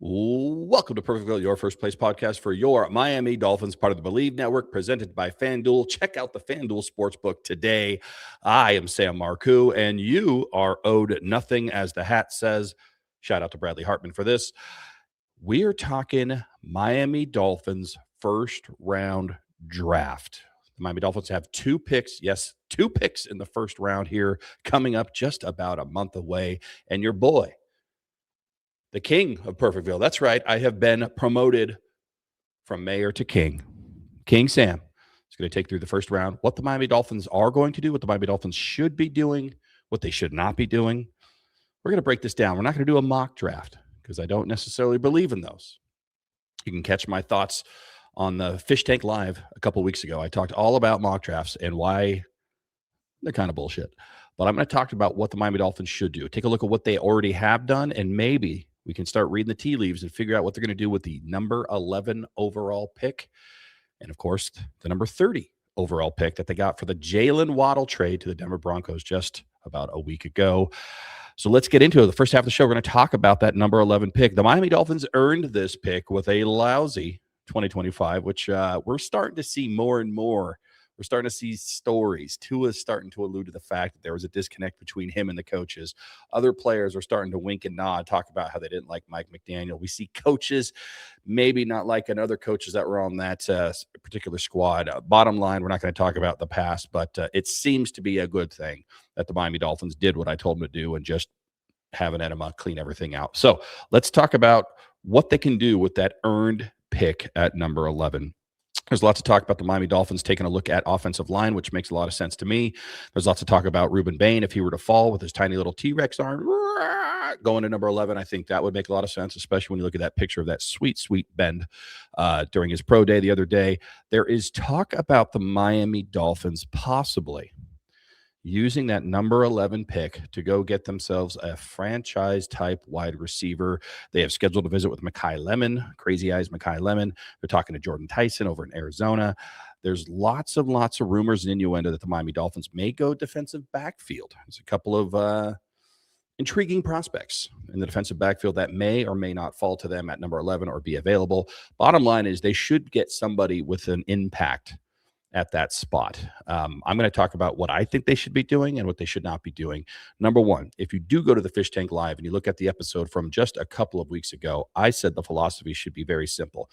Welcome to Perfectville, your first place podcast for your Miami Dolphins, part of the BLEAV network, presented by Fanduel. Check out the Fanduel Sportsbook today. I am Sam Marcoux, and you are owed nothing, as the hat says. Shout out to Bradley Hartman for this. We are talking Miami Dolphins first round draft. The Miami Dolphins have two picks. Yes, two picks in the first round here coming up just about a month away. And your boy, the king of Perfectville. That's right. I have been promoted from mayor to king. King Sam is going to take through the first round what the Miami Dolphins are going to do, what the Miami Dolphins should be doing, what they should not be doing. We're going to break this down. We're not going to do a mock draft because I don't necessarily believe in those. You can catch my thoughts on the Fish Tank Live a couple weeks ago. I talked all about mock drafts and why they're kind of bullshit. But I'm going to talk about what the Miami Dolphins should do. Take a look at what they already have done, and maybe we can start reading the tea leaves and figure out what they're going to do with the number 11 overall pick. And, of course, the number 30 overall pick that they got for the Jalen Waddle trade to the Denver Broncos just about a week ago. So let's get into it. The first half of the show, we're going to talk about that number 11 pick. The Miami Dolphins earned this pick with a lousy 2025, which we're starting to see more and more. We're starting to see stories. Tua's starting to allude to the fact that there was a disconnect between him and the coaches. Other players are starting to wink and nod, talk about how they didn't like Mike McDaniel. We see coaches maybe not liking other coaches that were on that particular squad. Bottom line, we're not going to talk about the past, but it seems to be a good thing that the Miami Dolphins did what I told them to do and just have an enema, clean everything out. So let's talk about what they can do with that earned pick at number 11. There's lots to talk about the Miami Dolphins taking a look at offensive line, which makes a lot of sense to me. There's lots to talk about Ruben Bain. If he were to fall with his tiny little T-Rex arm going to number 11, I think that would make a lot of sense, especially when you look at that picture of that sweet, sweet bend during his pro day the other day. There is talk about the Miami Dolphins possibly using that number 11 pick to go get themselves a franchise-type wide receiver. They have scheduled a visit with Mekhi Lemon, Crazy Eyes Mekhi Lemon. They're talking to Jordan Tyson over in Arizona. There's lots of rumors and innuendo that the Miami Dolphins may go defensive backfield. There's a couple of intriguing prospects in the defensive backfield that may or may not fall to them at number 11 or be available. Bottom line is they should get somebody with an impact at that spot. I'm going to talk about what I think they should be doing and what they should not be doing. Number one, if you do go to the Fish Tank Live and you look at the episode from just a couple of weeks ago, I said the philosophy should be very simple.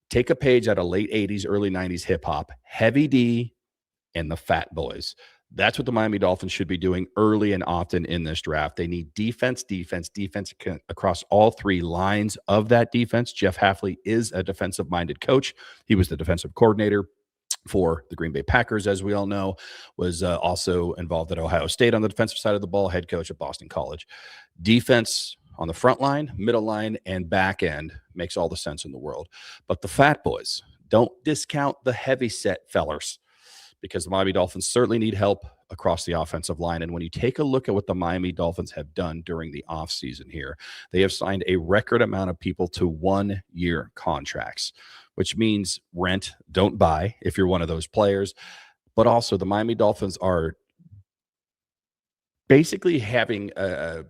Take a page out of late 80s, early 90s hip hop, Heavy D and the Fat Boys. That's what the Miami Dolphins should be doing early and often in this draft. They need defense across all three lines of that defense. Jeff Hafley is a defensive-minded coach. He was the defensive coordinator for the Green Bay Packers, as we all know, was also involved at Ohio State on the defensive side of the ball, head coach at Boston College. Defense on the front line, middle line, and back end makes all the sense in the world. But the Fat Boys, don't discount the heavy set fellers, because the Miami Dolphins certainly need help across the offensive line. And when you take a look at what the Miami Dolphins have done during the offseason here, they have signed a record amount of people to 1-year contracts, which means rent, don't buy if you're one of those players. But also the Miami Dolphins are basically having a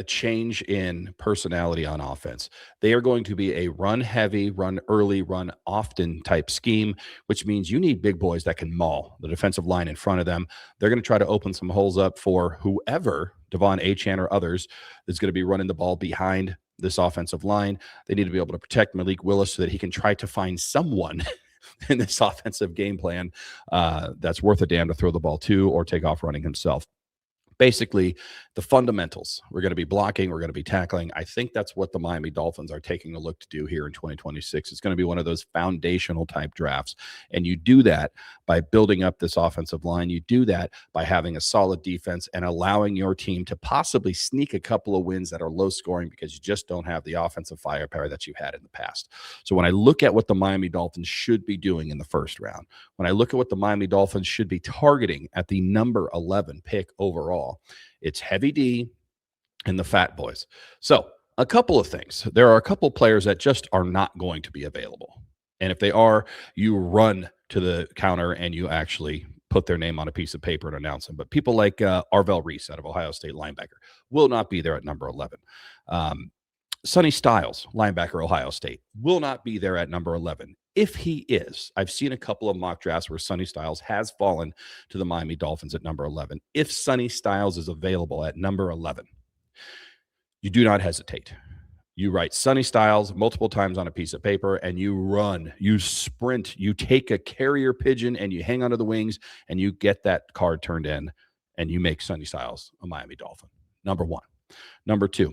change in personality on offense. They are going to be a run heavy, run early, run often type scheme, which means you need big boys that can maul the defensive line in front of them. They're going to try to open some holes up for whoever, Devon Achane or others, is going to be running the ball behind this offensive line. They need to be able to protect Malik Willis so that he can try to find someone in this offensive game plan that's worth a damn to throw the ball to or take off running himself. Basically, the fundamentals. We're going to be blocking. We're going to be tackling. I think that's what the Miami Dolphins are taking a look to do here in 2026. It's going to be one of those foundational type drafts. And you do that by building up this offensive line. You do that by having a solid defense and allowing your team to possibly sneak a couple of wins that are low scoring because you just don't have the offensive firepower that you've had in the past. So when I look at what the Miami Dolphins should be doing in the first round, when I look at what the Miami Dolphins should be targeting at the number 11 pick overall, it's Heavy D and the Fat Boys. So a couple of things. There are a couple players that just are not going to be available. And if they are, you run to the counter and you actually put their name on a piece of paper and announce them. But people like Arvell Reese out of Ohio State, linebacker, will not be there at number 11. Sonny Styles, linebacker, Ohio State, will not be there at number 11. If he is, I've seen a couple of mock drafts where Sonny Styles has fallen to the Miami Dolphins at number 11. If Sonny Styles is available at number 11, you do not hesitate. You write Sonny Styles multiple times on a piece of paper and you run, you sprint, you take a carrier pigeon and you hang onto the wings and you get that card turned in and you make Sonny Styles a Miami Dolphin. Number one. Number two,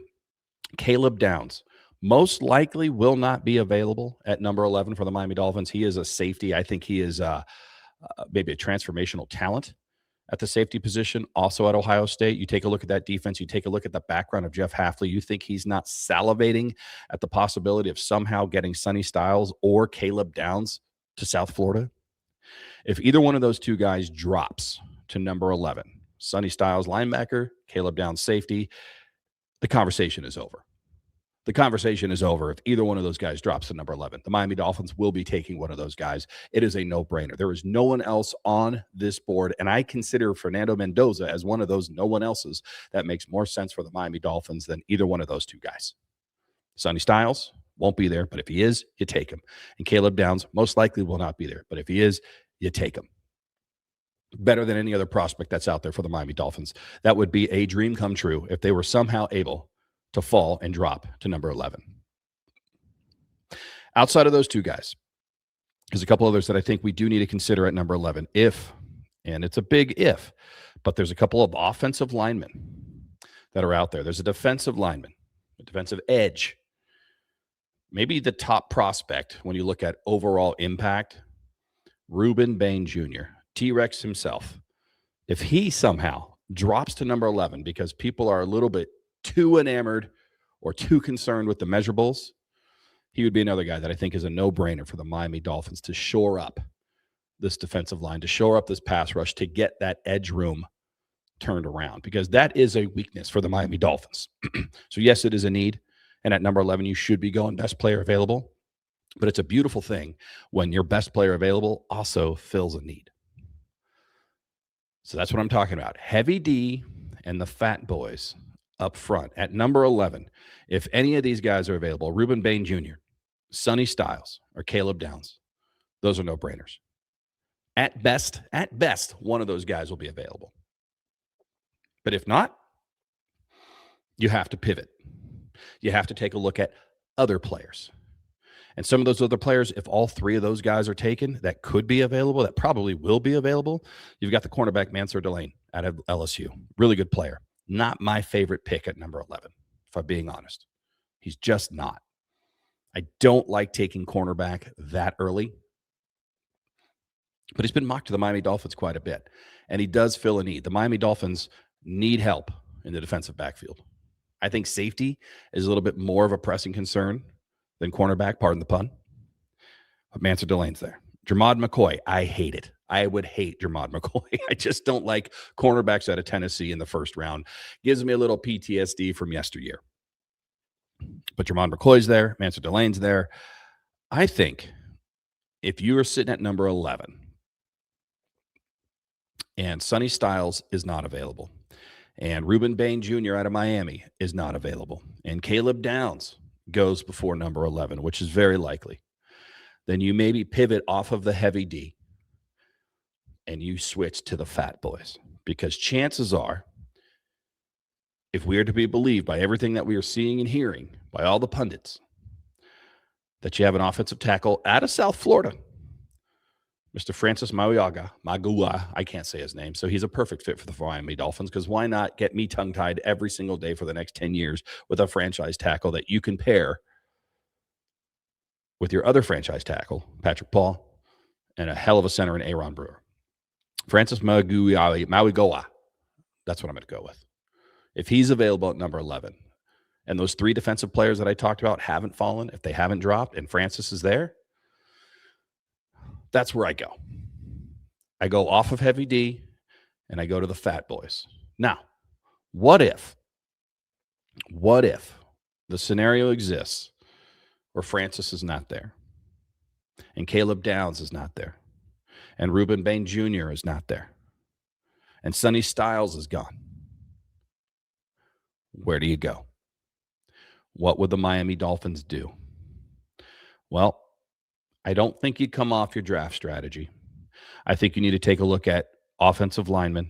Caleb Downs most likely will not be available at number 11 for the Miami Dolphins. He is a safety. I think he is maybe a transformational talent at the safety position, also at Ohio State. You take a look at that defense. You take a look at the background of Jeff Hafley. You think he's not salivating at the possibility of somehow getting Sonny Styles or Caleb Downs to South Florida? If either one of those two guys drops to number 11, Sonny Styles linebacker, Caleb Downs safety, the conversation is over. The conversation is over if either one of those guys drops to number 11. The Miami Dolphins will be taking one of those guys. It is a no-brainer. There is no one else on this board, and I consider Fernando Mendoza as one of those no one else's that makes more sense for the Miami Dolphins than either one of those two guys. Sonny Styles won't be there, but if he is, you take him. And Caleb Downs most likely will not be there, but if he is, you take him. Better than any other prospect that's out there for the Miami Dolphins. That would be a dream come true if they were somehow able to fall and drop to number 11. Outside of those two guys, there's a couple others that I think we do need to consider at number 11 if, and it's a big if, but there's a couple of offensive linemen that are out there. There's a defensive lineman, a defensive edge. Maybe the top prospect when you look at overall impact, Ruben Bain Jr., T-Rex himself. If he somehow drops to number 11 because people are a little bit too enamored or too concerned with the measurables, he would be another guy that I think is a no-brainer for the Miami Dolphins to shore up this defensive line, to shore up this pass rush, to get that edge room turned around, because that is a weakness for the Miami Dolphins. So yes, it is a need. And at number 11, you should be going best player available. But it's a beautiful thing when your best player available also fills a need. So that's what I'm talking about. Heavy D and the fat boys up front at number 11. If any of these guys are available, Ruben Bain Jr., Sonny Styles, or Caleb Downs, those are no-brainers. At best, one of those guys will be available. But if not, you have to pivot. You have to take a look at other players. And some of those other players, if all three of those guys are taken, that could be available, that probably will be available. You've got the cornerback Mansour Delane out of LSU. Really good player. Not my favorite pick at number 11, if I'm being honest. He's just not. I don't like taking cornerback that early. But he's been mocked to the Miami Dolphins quite a bit. And he does fill a need. The Miami Dolphins need help in the defensive backfield. I think safety is a little bit more of a pressing concern than cornerback, pardon the pun. But Mansour Delane's there. Jermod McCoy, I hate it. I would hate Jermod McCoy. I just don't like cornerbacks out of Tennessee in the first round. Gives me a little PTSD from yesteryear. But Jermod McCoy's there. Mansour Delane's there. I think if you are sitting at number 11 and Sonny Styles is not available, and Ruben Bain Jr. out of Miami is not available, and Caleb Downs goes before number 11, which is very likely, then you maybe pivot off of the heavy D and you switch to the fat boys. Because chances are, if we are to be believed by everything that we are seeing and hearing, by all the pundits, that you have an offensive tackle out of South Florida, Mr. Francis Magua, I can't say his name, so he's a perfect fit for the Miami Dolphins, because why not get me tongue-tied every single day for the next 10 years with a franchise tackle that you can pair with your other franchise tackle, Patrick Paul, and a hell of a center in Aaron Brewer. Francis Mauigoa, that's what I'm going to go with. If he's available at number 11, and those three defensive players that I talked about haven't fallen, if they haven't dropped, and Francis is there, that's where I go. I go off of heavy D, and I go to the fat boys. Now, what if the scenario exists where Francis is not there, and Caleb Downs is not there, and Ruben Bain Jr. is not there, and Sonny Styles is gone? Where do you go? What would the Miami Dolphins do? Well, I don't think you'd come off your draft strategy. I think you need to take a look at offensive linemen.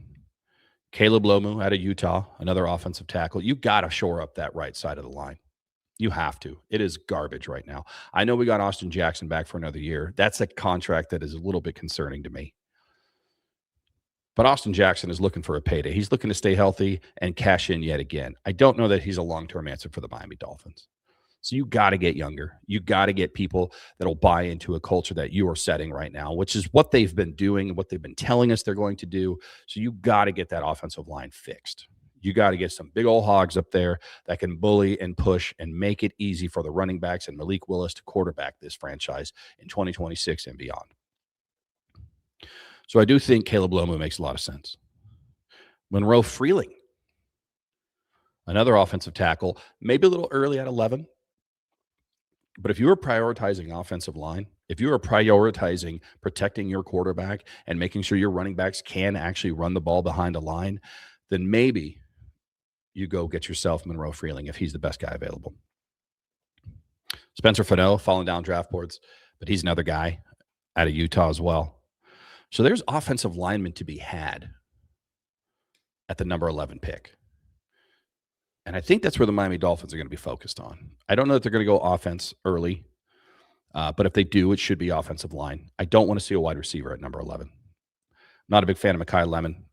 Caleb Lomu out of Utah, another offensive tackle. You got to shore up that right side of the line. You have to. It is garbage right now. I know we got Austin Jackson back for another year. That's a contract that is a little bit concerning to me. But Austin Jackson is looking for a payday. He's looking to stay healthy and cash in yet again. I don't know that he's a long-term answer for the Miami Dolphins. So you got to get younger. You got to get people that'll buy into a culture that you are setting right now, which is what they've been doing and what they've been telling us they're going to do. So you got to get that offensive line fixed. You got to get some big old hogs up there that can bully and push and make it easy for the running backs and Malik Willis to quarterback this franchise in 2026 and beyond. So I do think Caleb Lomu makes a lot of sense. Monroe Freeling, another offensive tackle, maybe a little early at 11. But if you are prioritizing offensive line, if you are prioritizing protecting your quarterback and making sure your running backs can actually run the ball behind a line, then maybe you go get yourself Monroe Freeling if he's the best guy available. Spencer Fanduel falling down draft boards, but he's another guy out of Utah as well. So there's offensive linemen to be had at the number 11 pick. And I think that's where the Miami Dolphins are going to be focused on. I don't know that they're going to go offense early, but if they do, it should be offensive line. I don't want to see a wide receiver at number 11. Not a big fan of Mekhi Lemon.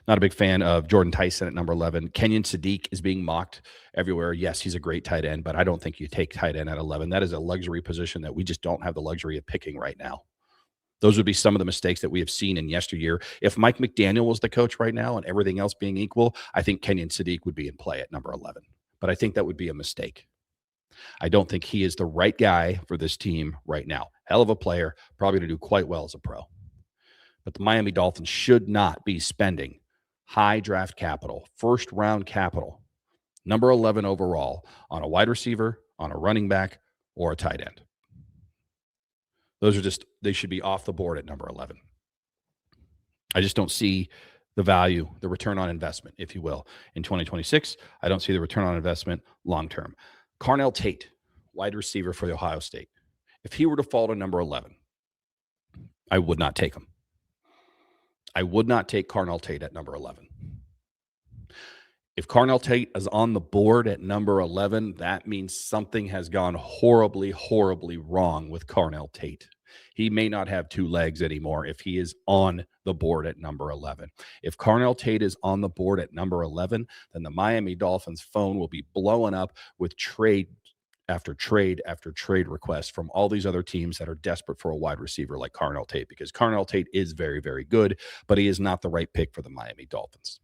Not a big fan of Jordan Tyson at number 11. Kenyon Sadiq is being mocked everywhere. Yes, he's a great tight end, but I don't think you take tight end at 11. That is a luxury position that we just don't have the luxury of picking right now. Those would be some of the mistakes that we have seen in yesteryear. If Mike McDaniel was the coach right now and everything else being equal, I think Kenyon Sadiq would be in play at number 11. But I think that would be a mistake. I don't think he is the right guy for this team right now. Hell of a player, probably going to do quite well as a pro. But the Miami Dolphins should not be spending high draft capital, first round capital, number 11 overall, on a wide receiver, on a running back, or a tight end. Those are just, they should be off the board at number 11. I just don't see the value, the return on investment, if you will, in 2026. I don't see the return on investment long term. Carnell Tate, wide receiver for the Ohio State. If he were to fall to number 11, I would not take him. I would not take Carnell Tate at number 11. If Carnell Tate is on the board at number 11, that means something has gone horribly, horribly wrong with Carnell Tate. He may not have two legs anymore if he is on the board at number 11. If Carnell Tate is on the board at number 11, then the Miami Dolphins phone will be blowing up with trade after trade after trade requests from all these other teams that are desperate for a wide receiver like Carnell Tate, because Carnell Tate is very, very good, but he is not the right pick for the Miami Dolphins.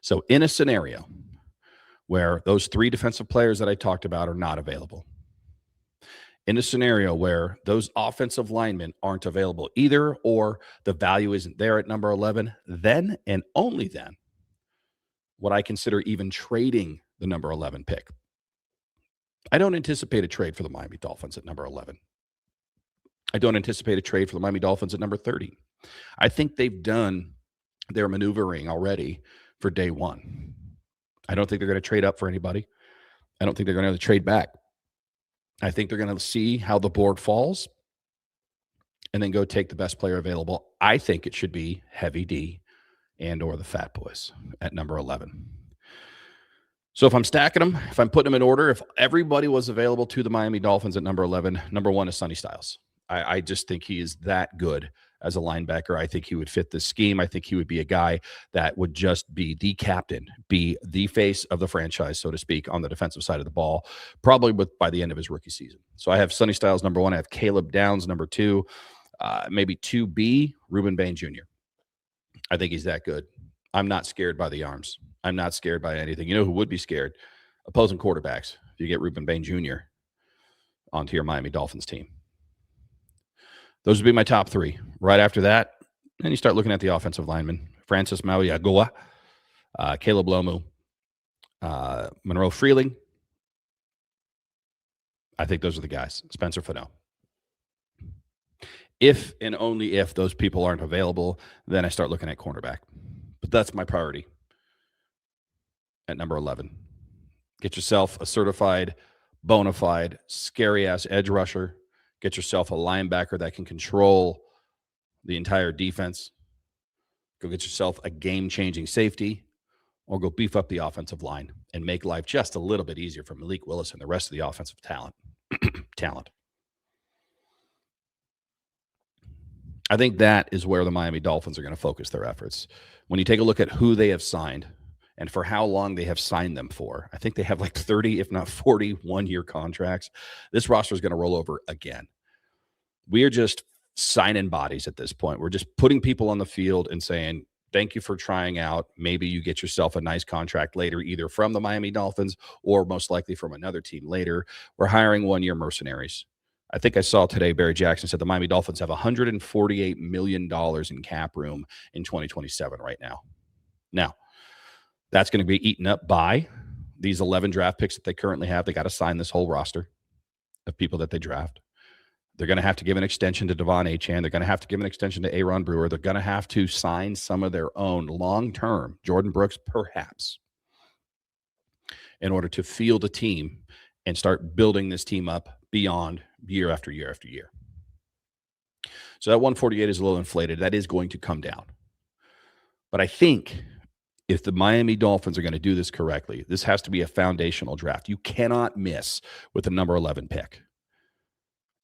So in a scenario where those three defensive players that I talked about are not available, in a scenario where those offensive linemen aren't available either, or the value isn't there at number 11, then and only then would I consider even trading the number 11 pick. I don't anticipate a trade for the Miami Dolphins at number 11. I don't anticipate a trade for the Miami Dolphins at number 30. I think they've done their maneuvering already for day one. I don't think they're going to trade up for anybody. I don't think they're going to trade back. I think they're going to see how the board falls and then go take the best player available. I think it should be Heavy D and or the Fat Boys at number 11. So if I'm stacking them, if I'm putting them in order, if everybody was available to the Miami Dolphins at number 11, number 1 is Sonny Styles. I just think he is that good as a linebacker. I think he would fit this scheme. I think he would be a guy that would just be the captain, be the face of the franchise, so to speak, on the defensive side of the ball, probably by the end of his rookie season. So I have Sonny Styles number 1. I have Caleb Downs number 2, maybe 2B, Reuben Bain Jr. I think he's that good. I'm not scared by the arms. I'm not scared by anything. You know who would be scared? Opposing quarterbacks. If you get Reuben Bain Jr. onto your Miami Dolphins team. Those would be my top 3. Right after that, then you start looking at the offensive linemen. Francis Mauigoa, Caleb Lomu, Monroe Freeling. I think those are the guys. Spencer Fanduel. If and only if those people aren't available, then I start looking at cornerback. But that's my priority at number 11. Get yourself a certified, bona fide, scary-ass edge rusher. Get yourself a linebacker that can control the entire defense. Go get yourself a game-changing safety, or go beef up the offensive line and make life just a little bit easier for Malik Willis and the rest of the offensive talent. I think that is where the Miami Dolphins are going to focus their efforts. When you take a look at who they have signed and for how long they have signed them for, I think they have like 30, if not 40 one-year contracts. This roster is going to roll over again. We are just signing bodies at this point. We're just putting people on the field and saying, thank you for trying out. Maybe you get yourself a nice contract later, either from the Miami Dolphins or most likely from another team later. We're hiring one-year mercenaries. I think I saw today Barry Jackson said the Miami Dolphins have $148 million in cap room in 2027 right now. Now, that's going to be eaten up by these 11 draft picks that they currently have. They got to sign this whole roster of people that they draft. They're going to have to give an extension to Devon Achane. They're going to have to give an extension to Aaron Brewer. They're going to have to sign some of their own long-term, Jordan Brooks perhaps, in order to field a team and start building this team up beyond year after year after year. So that 148 is a little inflated. That is going to come down. But I think if the Miami Dolphins are going to do this correctly, this has to be a foundational draft. You cannot miss with the number 11 pick.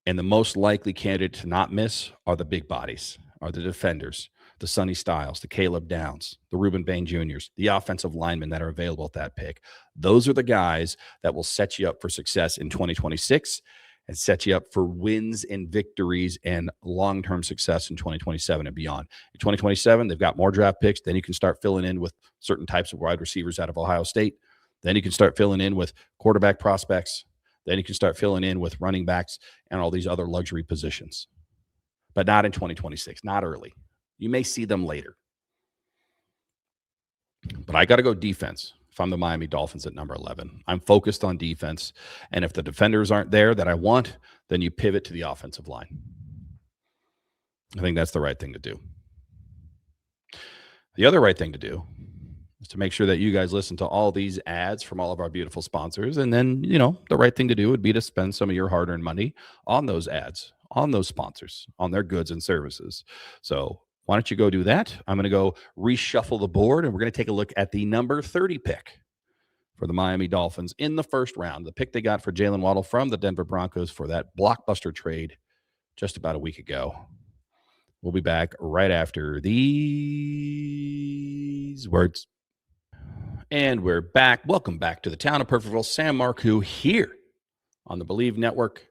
And the most likely candidate to not miss are the big bodies, are the defenders, the Sonny Styles, the Caleb Downs, the Reuben Bain Jr.'s, the offensive linemen that are available at that pick. Those are the guys that will set you up for success in 2026 and set you up for wins and victories and long-term success in 2027 and beyond. In 2027, they've got more draft picks. Then you can start filling in with certain types of wide receivers out of Ohio State. Then you can start filling in with quarterback prospects. Then you can start filling in with running backs and all these other luxury positions. But not in 2026, not early. You may see them later. But I got to go defense if I'm the Miami Dolphins at number 11. I'm focused on defense. And if the defenders aren't there that I want, then you pivot to the offensive line. I think that's the right thing to do. The other right thing to do is to make sure that you guys listen to all these ads from all of our beautiful sponsors. And then, the right thing to do would be to spend some of your hard-earned money on those ads, on those sponsors, on their goods and services. So why don't you go do that? I'm going to go reshuffle the board, and we're going to take a look at the number 30 pick for the Miami Dolphins in the first round, the pick they got for Jalen Waddle from the Denver Broncos for that blockbuster trade just about a week ago. We'll be back right after these words. And we're back. Welcome back to the Town of Perfectville. Sam Marcoux here on the BLEAV Network,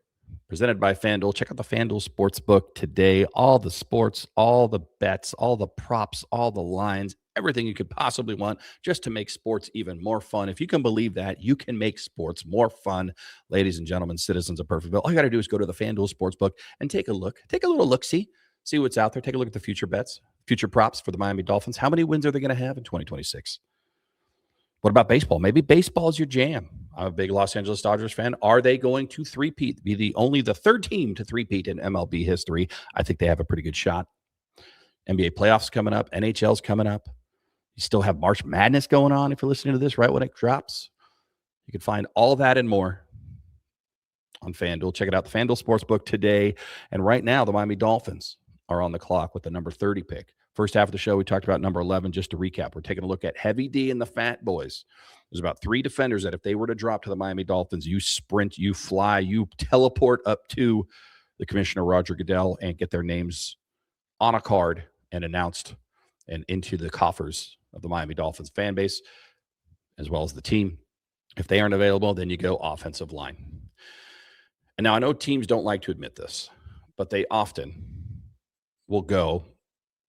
presented by Fanduel. Check out the Fanduel Sportsbook today. All the sports, all the bets, all the props, all the lines, everything you could possibly want just to make sports even more fun. If you can believe that, you can make sports more fun. Ladies and gentlemen, citizens of Perfectville, all you got to do is go to the Fanduel Sportsbook and take a look. Take a little look-see. See what's out there. Take a look at the future bets, future props for the Miami Dolphins. How many wins are they going to have in 2026? What about baseball? Maybe baseball is your jam. I'm a big Los Angeles Dodgers fan. Are they going to three-peat, be only the third team to three-peat in MLB history? I think they have a pretty good shot. NBA playoffs coming up. NHL's coming up. You still have March Madness going on if you're listening to this right when it drops. You can find all that and more on FanDuel. Check it out, the FanDuel Sportsbook today. And right now, the Miami Dolphins are on the clock with the number 30 pick. First half of the show, we talked about number 11. Just to recap, we're taking a look at Heavy D and the Fat Boys. There's about 3 defenders that if they were to drop to the Miami Dolphins, you sprint, you fly, you teleport up to the Commissioner Roger Goodell and get their names on a card and announced and into the coffers of the Miami Dolphins fan base, as well as the team. If they aren't available, then you go offensive line. And now I know teams don't like to admit this, but they often will go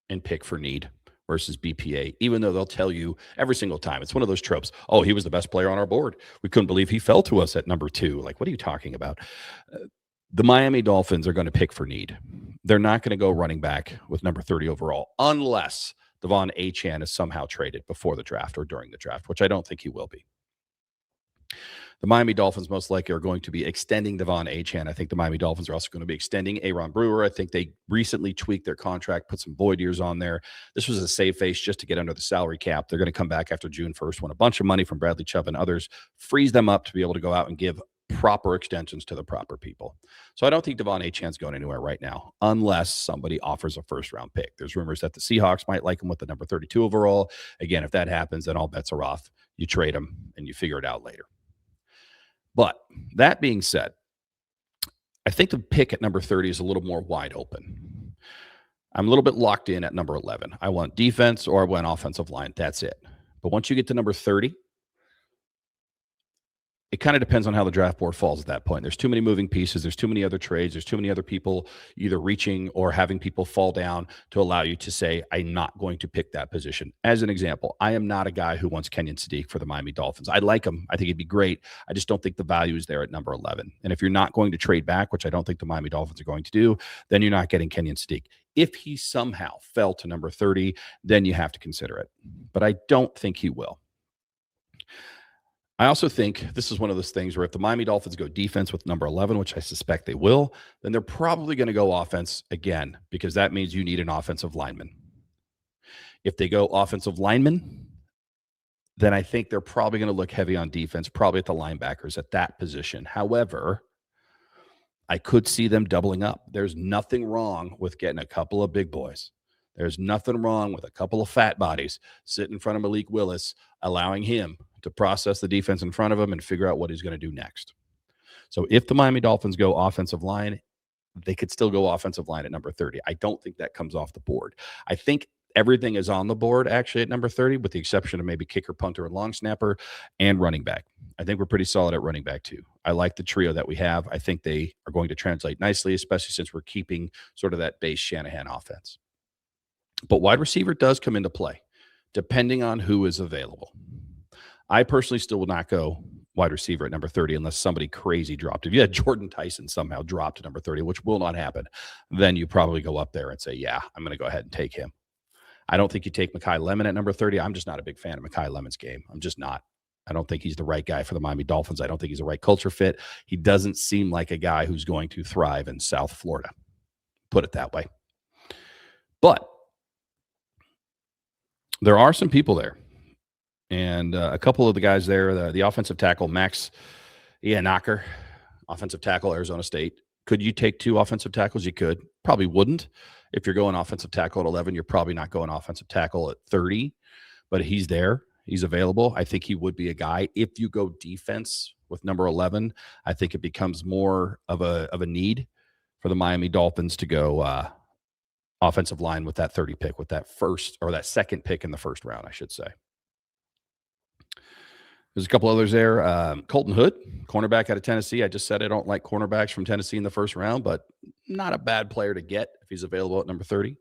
and pick for need versus BPA, even though they'll tell you every single time. It's one of those tropes. Oh, he was the best player on our board. We couldn't believe he fell to us at number 2. Like, what are you talking about? The Miami Dolphins are going to pick for need. They're not going to go running back with number 30 overall unless Devon Achane is somehow traded before the draft or during the draft, which I don't think he will be. The Miami Dolphins most likely are going to be extending Devon Achane. I think the Miami Dolphins are also going to be extending Aaron Brewer. I think they recently tweaked their contract, put some void years on there. This was a save face just to get under the salary cap. They're going to come back after June 1st, win a bunch of money from Bradley Chubb and others, frees them up to be able to go out and give proper extensions to the proper people. So I don't think Devon Achane's going anywhere right now, unless somebody offers a first-round pick. There's rumors that the Seahawks might like him with the number 32 overall. Again, if that happens, then all bets are off. You trade him and you figure it out later. But that being said, I think the pick at number 30 is a little more wide open. I'm a little bit locked in at number 11. I want defense or I want offensive line. That's it. But once you get to number 30, it kind of depends on how the draft board falls at that point. There's too many moving pieces. There's too many other trades. There's too many other people either reaching or having people fall down to allow you to say, I'm not going to pick that position. As an example, I am not a guy who wants Kenyon Sadiq for the Miami Dolphins. I like him. I think he'd be great. I just don't think the value is there at number 11. And if you're not going to trade back, which I don't think the Miami Dolphins are going to do, then you're not getting Kenyon Sadiq. If he somehow fell to number 30, then you have to consider it. But I don't think he will. I also think this is one of those things where if the Miami Dolphins go defense with number 11, which I suspect they will, then they're probably going to go offense again, because that means you need an offensive lineman. If they go offensive lineman, then I think they're probably going to look heavy on defense, probably at the linebackers at that position. However, I could see them doubling up. There's nothing wrong with getting a couple of big boys. There's nothing wrong with a couple of fat bodies sitting in front of Malik Willis, allowing him to process the defense in front of him and figure out what he's going to do next. So if the Miami Dolphins go offensive line, they could still go offensive line at number 30. I don't think that comes off the board. I think everything is on the board actually at number 30, with the exception of maybe kicker, punter, and long snapper, and running back. I think we're pretty solid at running back too. I like the trio that we have. I think they are going to translate nicely, especially since we're keeping sort of that base Shanahan offense. But wide receiver does come into play, depending on who is available. I personally still will not go wide receiver at number 30 unless somebody crazy dropped. If you had Jordan Tyson somehow drop to number 30, which will not happen, then you probably go up there and say, yeah, I'm going to go ahead and take him. I don't think you take Mekhi Lemon at number 30. I'm just not a big fan of Mekhi Lemon's game. I'm just not. I don't think he's the right guy for the Miami Dolphins. I don't think he's the right culture fit. He doesn't seem like a guy who's going to thrive in South Florida, put it that way. But there are some people there. And a couple of the guys there, the offensive tackle, Max Ianacker, offensive tackle, Arizona State. Could you take two offensive tackles? You could. Probably wouldn't. If you're going offensive tackle at 11, you're probably not going offensive tackle at 30. But he's there. He's available. I think he would be a guy. If you go defense with number 11, I think it becomes more of a need for the Miami Dolphins to go offensive line with that 30 pick, with that first or that second pick in the first round, I should say. There's a couple others there. Colton Hood, cornerback out of Tennessee. I just said I don't like cornerbacks from Tennessee in the first round, but not a bad player to get if he's available at number 30.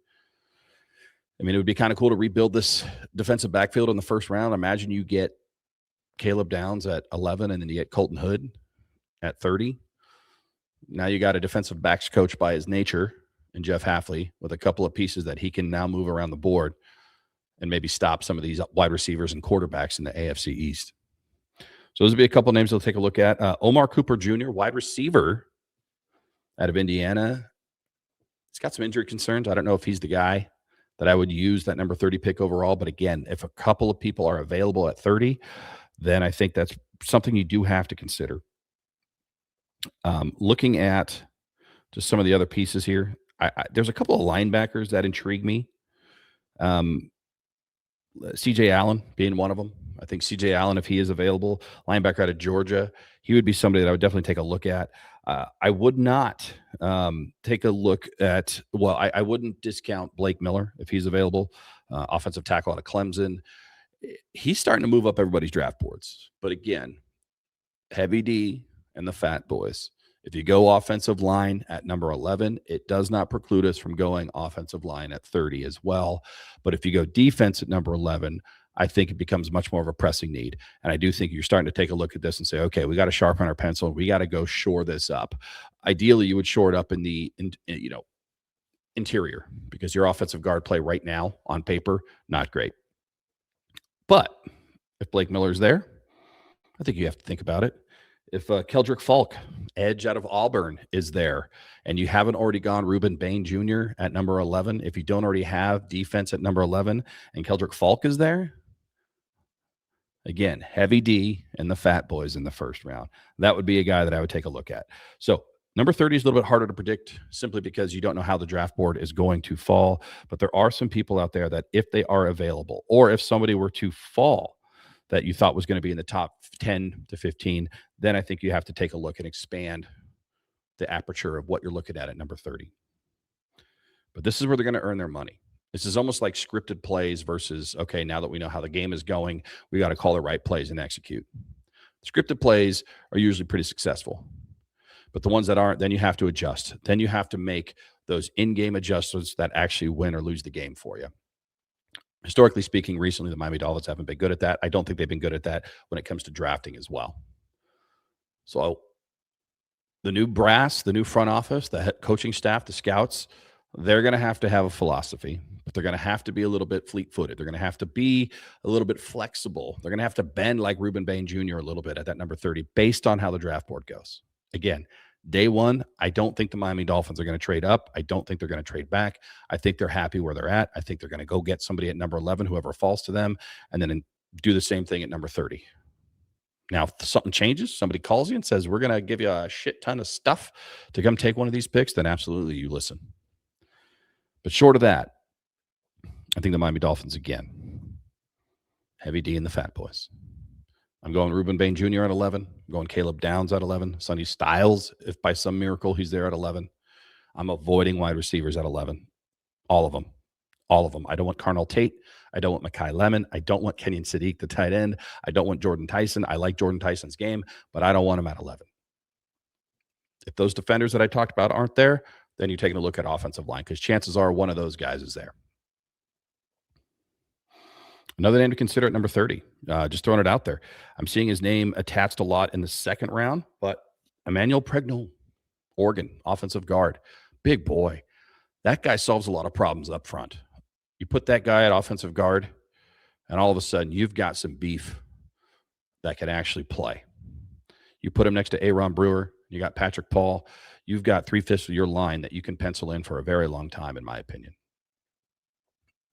I mean, it would be kind of cool to rebuild this defensive backfield in the first round. Imagine you get Caleb Downs at 11 and then you get Colton Hood at 30. Now you got a defensive backs coach by his nature in Jeff Hafley with a couple of pieces that he can now move around the board and maybe stop some of these wide receivers and quarterbacks in the AFC East. So those would be a couple of names we'll take a look at. Omar Cooper Jr., wide receiver out of Indiana. He's got some injury concerns. I don't know if he's the guy that I would use that number 30 pick overall. But again, if a couple of people are available at 30, then I think that's something you do have to consider. Looking at just some of the other pieces here, there's a couple of linebackers that intrigue me. C.J. Allen being one of them. I think C.J. Allen, if he is available, linebacker out of Georgia, he would be somebody that I would definitely take a look at. I would not take a look at, I wouldn't discount Blake Miller if he's available, offensive tackle out of Clemson. He's starting to move up everybody's draft boards. But again, heavy D and the fat boys. If you go offensive line at number 11, it does not preclude us from going offensive line at 30 as well. But if you go defense at number 11, I think it becomes much more of a pressing need. And I do think you're starting to take a look at this and say, okay, we got to sharpen our pencil. We got to go shore this up. Ideally, you would shore it up in the interior, because your offensive guard play right now on paper, not great. But if Blake Miller's there, I think you have to think about it. If Keldrick Falk, edge out of Auburn, is there, and you haven't already gone Reuben Bain Jr. at number 11, if you don't already have defense at number 11 and Keldrick Falk is there, again, heavy D and the fat boys in the first round. That would be a guy that I would take a look at. So number 30 is a little bit harder to predict simply because you don't know how the draft board is going to fall. But there are some people out there that if they are available, or if somebody were to fall that you thought was going to be in the top 10 to 15, then I think you have to take a look and expand the aperture of what you're looking at number 30. But this is where they're going to earn their money. This is almost like scripted plays versus, okay, now that we know how the game is going, we got to call the right plays and execute. Scripted plays are usually pretty successful. But the ones that aren't, then you have to adjust. Then you have to make those in-game adjustments that actually win or lose the game for you. Historically speaking, recently the Miami Dolphins haven't been good at that. I don't think they've been good at that when it comes to drafting as well. So the new brass, the new front office, the head coaching staff, the scouts, they're going to have a philosophy, but they're going to have to be a little bit fleet-footed. They're going to have to be a little bit flexible. They're going to have to bend like Reuben Bain Jr. a little bit at that number 30 based on how the draft board goes. Again, day one, I don't think the Miami Dolphins are going to trade up. I don't think they're going to trade back. I think they're happy where they're at. I think they're going to go get somebody at number 11, whoever falls to them, and then do the same thing at number 30. Now, if something changes, somebody calls you and says, we're going to give you a shit ton of stuff to come take one of these picks, then absolutely you listen. But short of that, I think the Miami Dolphins, again, heavy D in the fat boys. I'm going Reuben Bain Jr. at 11. I'm going Caleb Downs at 11. Sonny Styles, if by some miracle he's there at 11. I'm avoiding wide receivers at 11. All of them. All of them. I don't want Carnell Tate. I don't want Mekhi Lemon. I don't want Kenyon Sadiq, the tight end. I don't want Jordan Tyson. I like Jordan Tyson's game, but I don't want him at 11. If those defenders that I talked about aren't there, then you're taking a look at offensive line because chances are one of those guys is there. Another name to consider at number 30, just throwing it out there. I'm seeing his name attached a lot in the second round, but Emmanuel Pregnol, Oregon, offensive guard. Big boy. That guy solves a lot of problems up front. You put that guy at offensive guard, and all of a sudden you've got some beef that can actually play. You put him next to Aaron Brewer, you got Patrick Paul. You've got 3/5 of your line that you can pencil in for a very long time, in my opinion.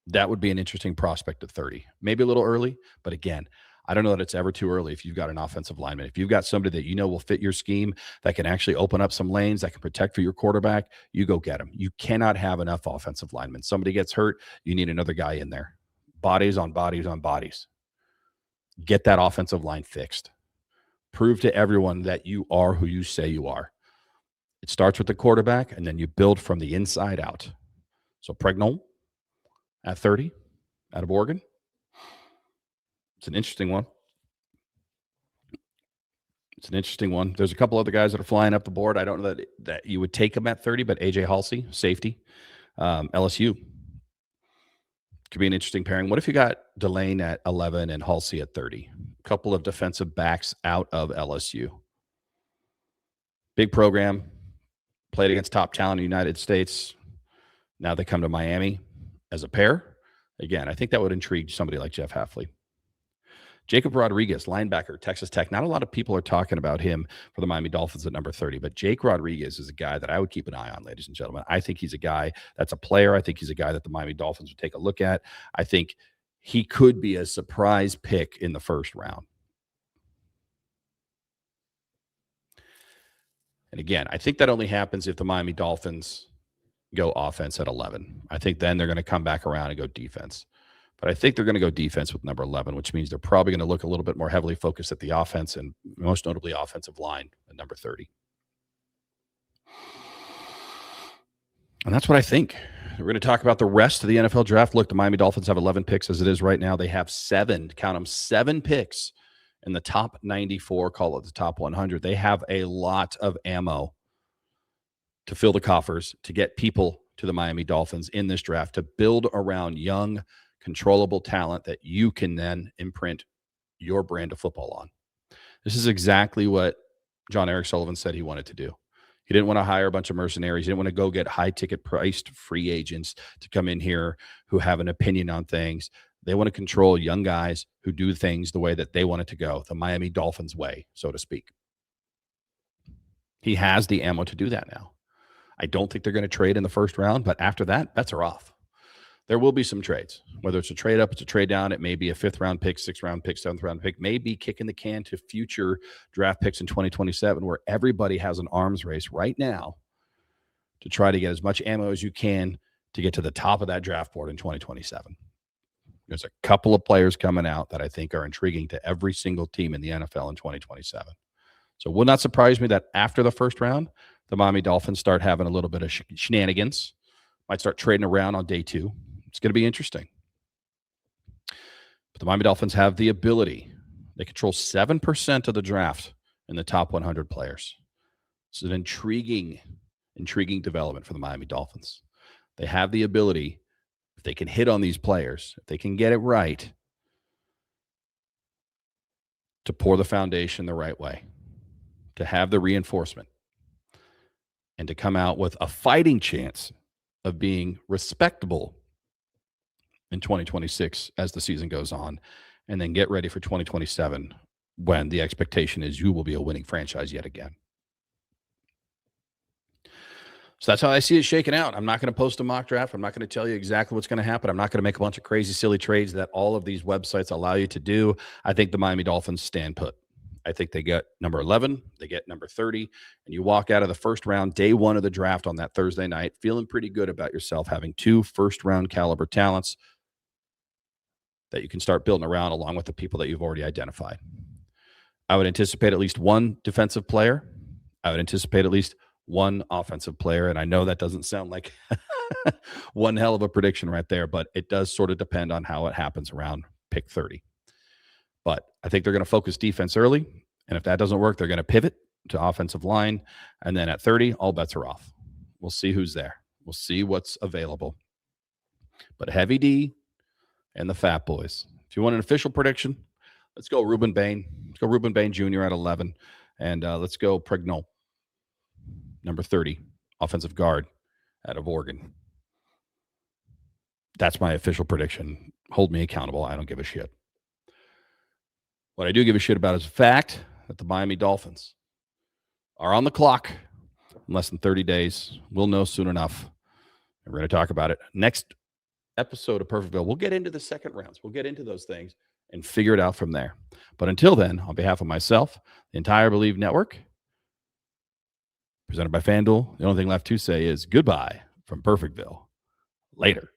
That would be an interesting prospect at 30. Maybe a little early, but again, I don't know that it's ever too early if you've got an offensive lineman. If you've got somebody that you know will fit your scheme, that can actually open up some lanes, that can protect for your quarterback, you go get him. You cannot have enough offensive linemen. Somebody gets hurt, you need another guy in there. Bodies on bodies on bodies. Get that offensive line fixed. Prove to everyone that you are who you say you are. It starts with the quarterback, and then you build from the inside out. So Pregnol at 30 out of Oregon. It's an interesting one. There's a couple other guys that are flying up the board. I don't know that you would take them at 30, but A.J. Halsey, safety, LSU. Could be an interesting pairing. What if you got Delane at 11 and Halsey at 30? A couple of defensive backs out of LSU. Big program. Played against top talent in the United States. Now they come to Miami as a pair. Again, I think that would intrigue somebody like Jeff Hafley. Jacob Rodriguez, linebacker, Texas Tech. Not a lot of people are talking about him for the Miami Dolphins at number 30, but Jake Rodriguez is a guy that I would keep an eye on, ladies and gentlemen. I think he's a guy that's a player. I think he's a guy that the Miami Dolphins would take a look at. I think he could be a surprise pick in the first round. And again, I think that only happens if the Miami Dolphins go offense at 11. I think then they're going to come back around and go defense. But I think they're going to go defense with number 11, which means they're probably going to look a little bit more heavily focused at the offense and most notably offensive line at number 30. And that's what I think. We're going to talk about the rest of the NFL draft. Look, the Miami Dolphins have 11 picks as it is right now. They have 7 picks in the top 94, call it the top 100. They have a lot of ammo to fill the coffers, to get people to the Miami Dolphins in this draft, to build around young, controllable talent that you can then imprint your brand of football on. This is exactly what John Eric Sullivan said he wanted to do. He didn't want to hire a bunch of mercenaries. He didn't want to go get high-ticket priced free agents to come in here who have an opinion on things. They want to control young guys who do things the way that they want it to go, the Miami Dolphins way, so to speak. He has the ammo to do that now. I don't think they're going to trade in the first round, but after that, bets are off. There will be some trades, whether it's a trade up, it's a trade down. It may be a 5th round pick, 6th round pick, 7th round pick, maybe kicking the can to future draft picks in 2027, where everybody has an arms race right now to try to get as much ammo as you can to get to the top of that draft board in 2027. There's a couple of players coming out that I think are intriguing to every single team in the NFL in 2027. So it would not surprise me that after the first round, the Miami Dolphins start having a little bit of shenanigans, might start trading around on day 2. It's going to be interesting. But the Miami Dolphins have the ability. They control 7% of the draft in the top 100 players. It's an intriguing development for the Miami Dolphins. They have the ability, if they can hit on these players, if they can get it right, to pour the foundation the right way, to have the reinforcement, and to come out with a fighting chance of being respectable in 2026 as the season goes on, and then get ready for 2027 when the expectation is you will be a winning franchise yet again. So that's how I see it shaking out. I'm not going to post a mock draft. I'm not going to tell you exactly what's going to happen. I'm not going to make a bunch of crazy, silly trades that all of these websites allow you to do. I think the Miami Dolphins stand put. I think they get number 11, they get number 30, and you walk out of the first round, day 1 of the draft on that Thursday night, feeling pretty good about yourself, having 2 first-round caliber talents that you can start building around along with the people that you've already identified. I would anticipate at least 1 defensive player. I would anticipate at least 1 offensive player, and I know that doesn't sound like one hell of a prediction right there, but it does sort of depend on how it happens around pick 30. But I think they're going to focus defense early, and if that doesn't work, they're going to pivot to offensive line, and then at 30, all bets are off. We'll see who's there. We'll see what's available. But heavy D and the Fat Boys. If you want an official prediction, let's go Ruben Bain. Let's go Ruben Bain Jr. at 11, and let's go Pregnol, number 30, offensive guard out of Oregon. That's my official prediction. Hold me accountable. I don't give a shit. What I do give a shit about is the fact that the Miami Dolphins are on the clock in less than 30 days. We'll know soon enough. And we're going to talk about it. Next episode of Perfectville, we'll get into the second rounds. We'll get into those things and figure it out from there. But until then, on behalf of myself, the entire BLEAV network, presented by Fanduel, the only thing left to say is goodbye from Perfectville. Later.